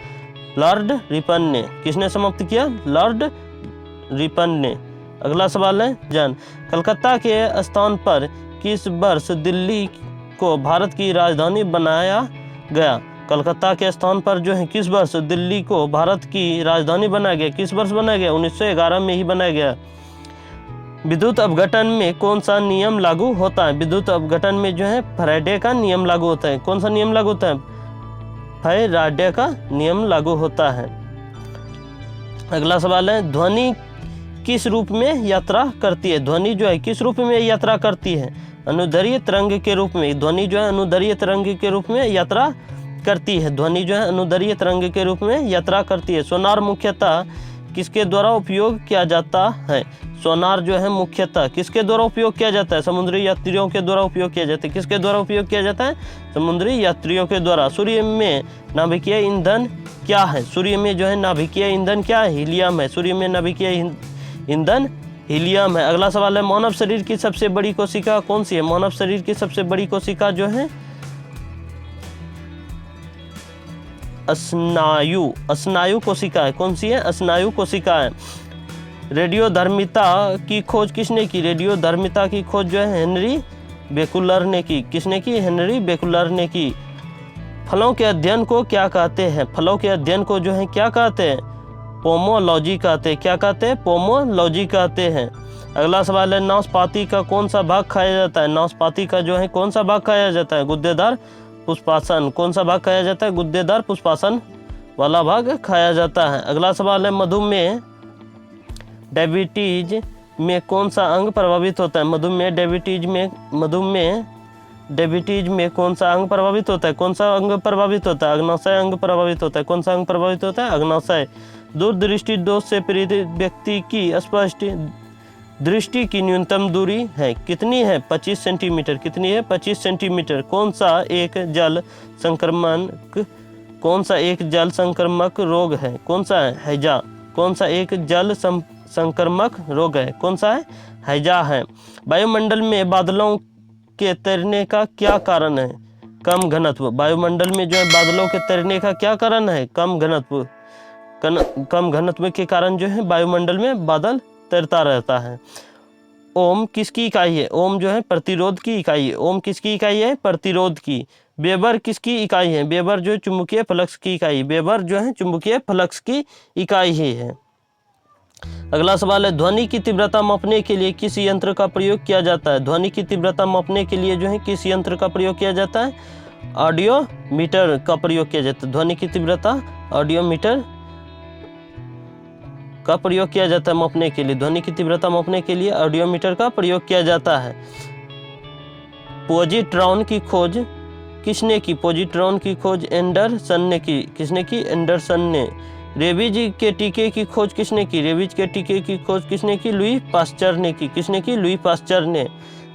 लॉर्ड रिपन ने। किसने समाप्त किया? लॉर्ड रिपन ने। अगला सवाल है जान, कलकत्ता के स्थान पर किस वर्ष दिल्ली को भारत की राजधानी बनाया गया? कलकत्ता के स्थान पर जो है किस वर्ष दिल्ली को भारत की राजधानी बनाया गया? किस वर्ष बनाया गया? 1911 में ही बनाया गया। विद्युत अपघटन में कौन सा नियम लागू होता है? विद्युत अपघटन में जो है फैराडे का नियम लागू होता है। कौन सा नियम लागू होता है? फैराडे का नियम लागू होता है। अगला सवाल है, ध्वनि किस रूप में यात्रा करती है? ध्वनि जो है किस रूप में यात्रा करती है? अनुदैर्घ्य तरंग के रूप में। ध्वनि जो है अनुदैर्घ्य तरंग के रूप में यात्रा करती है। ध्वनि जो है अनुदैर्घ्य तरंग के रूप में यात्रा करती है। सोनार मुख्यतः किसके द्वारा उपयोग किया जाता है? सोनार जो है मुख्यतः किसके द्वारा उपयोग किया जाता है? समुद्री यात्रियों के द्वारा उपयोग किया जाता है। किसके द्वारा उपयोग किया जाता है? समुद्री यात्रियों के द्वारा। सूर्य में नाभिकीय ईंधन क्या है? सूर्य में जो है नाभिकीय ईंधन क्या है? हीलियम है। सूर्य में नाभिकीय ईंधन हीलियम है। अगला सवाल है, मानव शरीर की सबसे बड़ी कोशिका कौन सी है? मानव शरीर की सबसे बड़ी कोशिका जो है स्नायु कोशिका है। कौन सी है? स्नायु कोशिका है। रेडियोधर्मिता की खोज किसने की? रेडियोधर्मिता की खोज जो है हेनरी बेकुलर ने की। किसने की? हेनरी बेकुलर ने की। फलों के अध्ययन को क्या कहते हैं? फलों के अध्ययन को जो है क्या कहते हैं? पोमोलॉजी कहते हैं। क्या कहते हैं? पोमोलॉजी कहते हैं। अगला सवाल है, नाशपाती का कौन सा भाग खाया जाता है? नाशपाती का जो है कौन सा भाग खाया जाता है? गुद्देदार पुष्पासन। कौन सा भाग खाया जाता है? गुद्देदार पुष्पासन वाला भाग खाया जाता है। अगला सवाल है, मधुमेह डायबिटीज में कौन सा अंग प्रभावित होता है? मधुमेह डायबिटीज में कौन सा अंग प्रभावित होता है? कौन सा अंग प्रभावित होता है? अग्नाशय अंग प्रभावित होता है। कौन सा अंग प्रभावित होता है? अग्नाशय। दूरदृष्टि दोष से पीड़ित व्यक्ति की स्पष्ट दृष्टि की न्यूनतम दूरी है कितनी है? 25 सेंटीमीटर। कितनी है? 25 सेंटीमीटर। कौन सा एक जल संक्रामक रोग है? कौन सा है? हैजा। कौन सा एक जल संक्रामक रोग है? कौन सा है? हैजा है। वायुमंडल में बादलों के तैरने का क्या कारण है? कम घनत्व। वायुमंडल में जो है बादलों के तैरने का क्या कारण है? कम घनत्व। कम घनत्व के कारण जो है वायुमंडल में बादल तैरता रहता है। ओम किसकी इकाई है? ओम जो है प्रतिरोध की इकाई है। ओम किसकी इकाई है? प्रतिरोध की। वेबर किसकी इकाई है? वेबर जो है चुंबकीय फ्लक्स की इकाई। वेबर जो है चुंबकीय फ्लक्स की इकाई ही है। अगला सवाल है, ध्वनि की तीव्रता मापने के लिए किस यंत्र का प्रयोग किया जाता है? ध्वनि की तीव्रता मापने के लिए जो है किस यंत्र का प्रयोग किया जाता है? ऑडियोमीटर का प्रयोग किया जाता है। ध्वनि की तीव्रता ऑडियोमीटर का प्रयोग किया जाता है मापने के लिए। ध्वनि की तीव्रता मापने के लिए ऑडियोमीटर का प्रयोग किया जाता है। पॉजिट्रॉन की खोज किसने की? पॉजिट्रॉन की खोज एंडरसन ने की। किसने की? एंडरसन ने। रेबीज के टीके की खोज किसने की? रेबीज के टीके की खोज किसने की? लुई पास्चर ने की। किसने की? लुई पास्चर ने।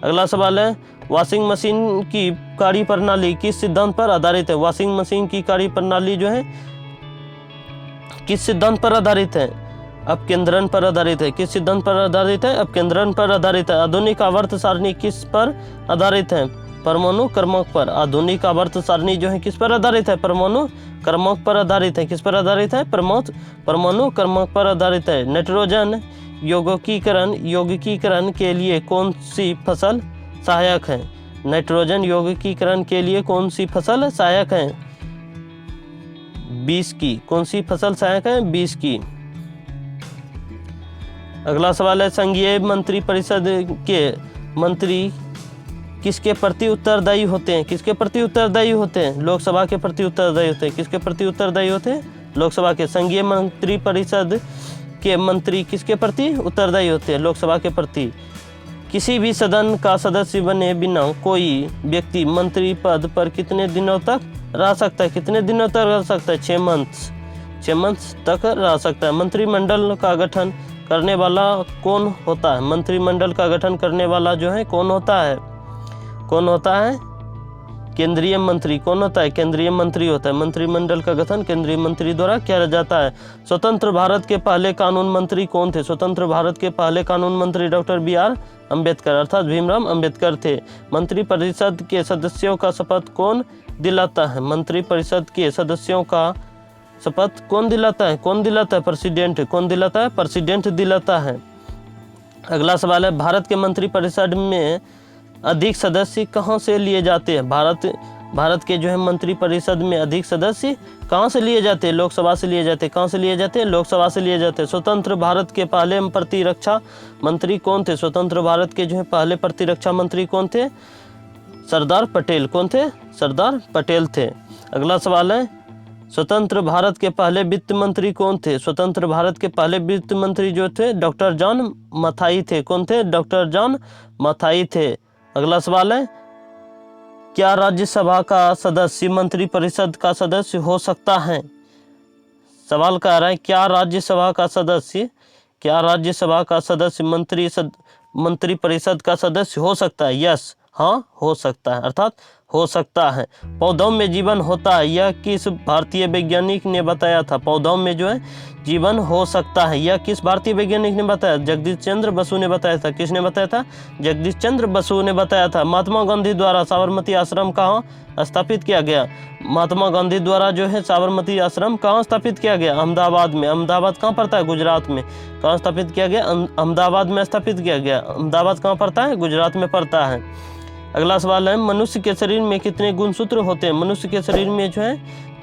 अगला सवाल है, वॉशिंग मशीन की कार्यप्रणाली किस सिद्धांत पर आधारित है? वॉशिंग मशीन की कार्यप्रणाली जो है किस सिद्धांत पर आधारित है? अपकेंद्रण पर आधारित है। किस सिद्धांत पर आधारित है? अपकेंद्रण पर आधारित है। आधुनिक आवर्त सारणी किस पर आधारित है? परमाणु क्रमांक पर। आधुनिक आवर्त सारणी जो है किस पर आधारित है? परमाणु क्रमांक पर आधारित है। किस पर आधारित है? परमाणु क्रमांक पर आधारित है। नाइट्रोजन यौगिकीकरण के लिए कौन सी फसल सहायक है? नाइट्रोजन यौगिकीकरण के लिए कौन सी फसल सहायक है? बीज की। कौन सी फसल सहायक है? बीज की। अगला सवाल है, संघीय मंत्री परिषद के मंत्री किसके प्रति उत्तरदायी होते हैं? किसके प्रति उत्तरदायी होते हैं? लोकसभा के प्रति उत्तरदायी होते हैं। किसके प्रति उत्तरदायी होते हैं? लोकसभा के। संघीय मंत्री परिषद के मंत्री किसके प्रति उत्तरदायी होते हैं? लोकसभा के प्रति। किसी भी सदन का सदस्य बने बिना कोई व्यक्ति मंत्री पद पर कितने दिनों तक रह सकता है? कितने दिनों तक रह सकता है? 6 मंथ्स तक रह सकता है। मंत्रिमंडल का गठन करने वाला कौन होता है? मंत्रिमंडल का गठन करने वाला जो है कौन होता है? कौन होता है? केंद्रीय मंत्री। कौन होता है? केंद्रीय मंत्री होता है। मंत्रिमंडल का गठन केंद्रीय मंत्री द्वारा किया जाता है। स्वतंत्र भारत के पहले कानून मंत्री कौन थे? स्वतंत्र भारत के पहले कानून मंत्री डॉक्टर BR अम्बेडकर अर्थात भीमराव अम्बेडकर थे। मंत्रिपरिषद के सदस्यों का शपथ कौन दिलाता है? मंत्रिपरिषद के सदस्यों का शपथ कौन दिलाता है? कौन दिलाता है? प्रेसिडेंट। कौन दिलाता है? प्रेसिडेंट दिलाता है। अगला सवाल है, भारत के मंत्रिपरिषद में अधिक सदस्य कहाँ से लिए जाते हैं? भारत के जो है मंत्रिपरिषद में अधिक सदस्य कहाँ से लिए जाते हैं? लोकसभा से लिए जाते हैं। कहाँ से लिए जाते हैं? लोकसभा से लिए जाते हैं। स्वतंत्र भारत के पहले प्रतिरक्षा मंत्री कौन थे? स्वतंत्र भारत के जो है पहले प्रतिरक्षा मंत्री कौन थे? सरदार पटेल। कौन थे? सरदार पटेल थे। अगला सवाल है, स्वतंत्र भारत के पहले वित्त मंत्री कौन थे? स्वतंत्र भारत के पहले वित्त मंत्री जो थे डॉक्टर जॉन मथाई थे। कौन थे? डॉक्टर जॉन मथाई थे। अगला सवाल है, क्या राज्यसभा का सदस्य मंत्रिपरिषद का सदस्य हो सकता है? सवाल कह रहा है, क्या राज्यसभा का सदस्य मंत्रिपरिषद का सदस्य हो सकता है? यस, हाँ हो सकता है, अर्थात हो सकता है। पौधों में जीवन होता है, यह किस भारतीय वैज्ञानिक ने बताया था? पौधों में जो है जीवन हो सकता है, यह किस भारतीय वैज्ञानिक ने बताया? जगदीश चंद्र बसु ने बताया था। किसने बताया था? जगदीश चंद्र बसु ने बताया था। महात्मा गांधी द्वारा साबरमती आश्रम कहाँ स्थापित किया गया? महात्मा गांधी द्वारा जो है साबरमती आश्रम कहाँ स्थापित किया गया? अहमदाबाद में। अहमदाबाद कहाँ पड़ता है? गुजरात में। कहाँ स्थापित किया गया? अहमदाबाद में स्थापित किया गया। अहमदाबाद कहाँ पड़ता है? गुजरात में पड़ता है। अगला सवाल है, मनुष्य के शरीर में कितने गुणसूत्र होते हैं? मनुष्य के शरीर में जो है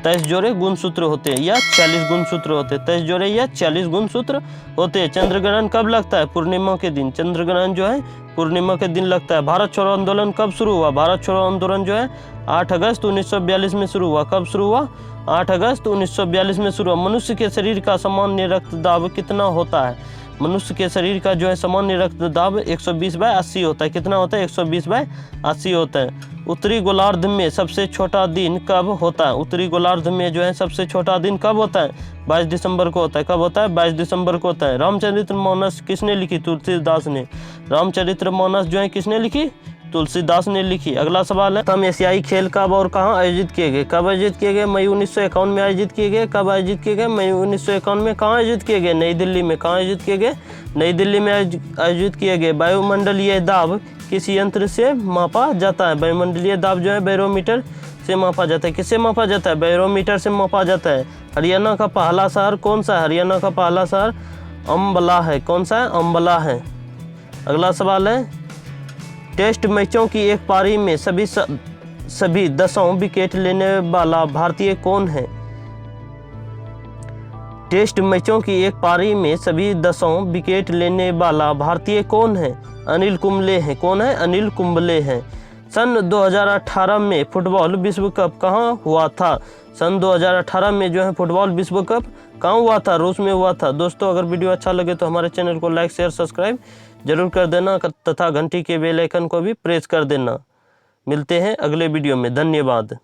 23 जोड़े गुणसूत्र होते हैं या 40 गुणसूत्र होते हैं। 23 जोड़े या 40 गुणसूत्र होते हैं। चंद्रग्रहण कब लगता है? पूर्णिमा के दिन। चंद्रग्रहण जो है पूर्णिमा के दिन लगता है। भारत छोड़ो आंदोलन कब शुरू हुआ? भारत छोड़ो आंदोलन जो है 8 अगस्त 1942 में शुरू हुआ। कब शुरू हुआ? 8 अगस्त 1942 में शुरू हुआ। मनुष्य के शरीर का सामान्य रक्तदाब कितना होता है? मनुष्य के शरीर का जो है सामान्य रक्तदाब 120/80 होता है। कितना होता है? 120/80 होता है। उत्तरी गोलार्ध में सबसे छोटा दिन कब होता है? उत्तरी गोलार्ध में जो है सबसे छोटा दिन कब होता है? 22 दिसंबर को होता है। कब होता है? 22 दिसंबर को होता है। रामचरितमानस किसने लिखी? तुलसीदास ने। रामचरितमानस जो है किसने लिखी? तुलसीदास ने लिखी। अगला सवाल है, प्रथम एशियाई खेल कब और कहाँ आयोजित किए गए? कब आयोजित किए गए? मई 1951 में आयोजित किए गए। कब आयोजित किए गए? मई 1951 में। कहाँ आयोजित किए गए? नई दिल्ली में। कहाँ आयोजित किए गए? नई दिल्ली में आयोजित किए गए। वायुमंडलीय दाब किस यंत्र से मापा जाता है? वायुमंडलीय दाब जो है बैरोमीटर से मापा जाता है। किससे मापा जाता है? बैरोमीटर से मापा जाता है। हरियाणा का पहला शहर कौन सा है? हरियाणा का पहला शहर अम्बाला है। कौन सा है? अम्बाला है। अगला सवाल है, टेस्ट मैचों की एक पारी में सभी 10 विकेट लेने वाला भारतीय कौन है? टेस्ट मैचों की एक पारी में सभी 10 विकेट लेने वाला भारतीय कौन है? अनिल कुंबले हैं। कौन है? अनिल कुंबले हैं। सन 2018 में फुटबॉल विश्व कप कहाँ हुआ था? सन 2018 में जो है फुटबॉल विश्व कप कहाँ हुआ था? रूस में हुआ था। दोस्तों, अगर वीडियो अच्छा लगे तो हमारे चैनल को लाइक शेयर सब्सक्राइब जरूर कर देना तथा घंटी के बेल आइकन को भी प्रेस कर देना। मिलते हैं अगले वीडियो में। धन्यवाद।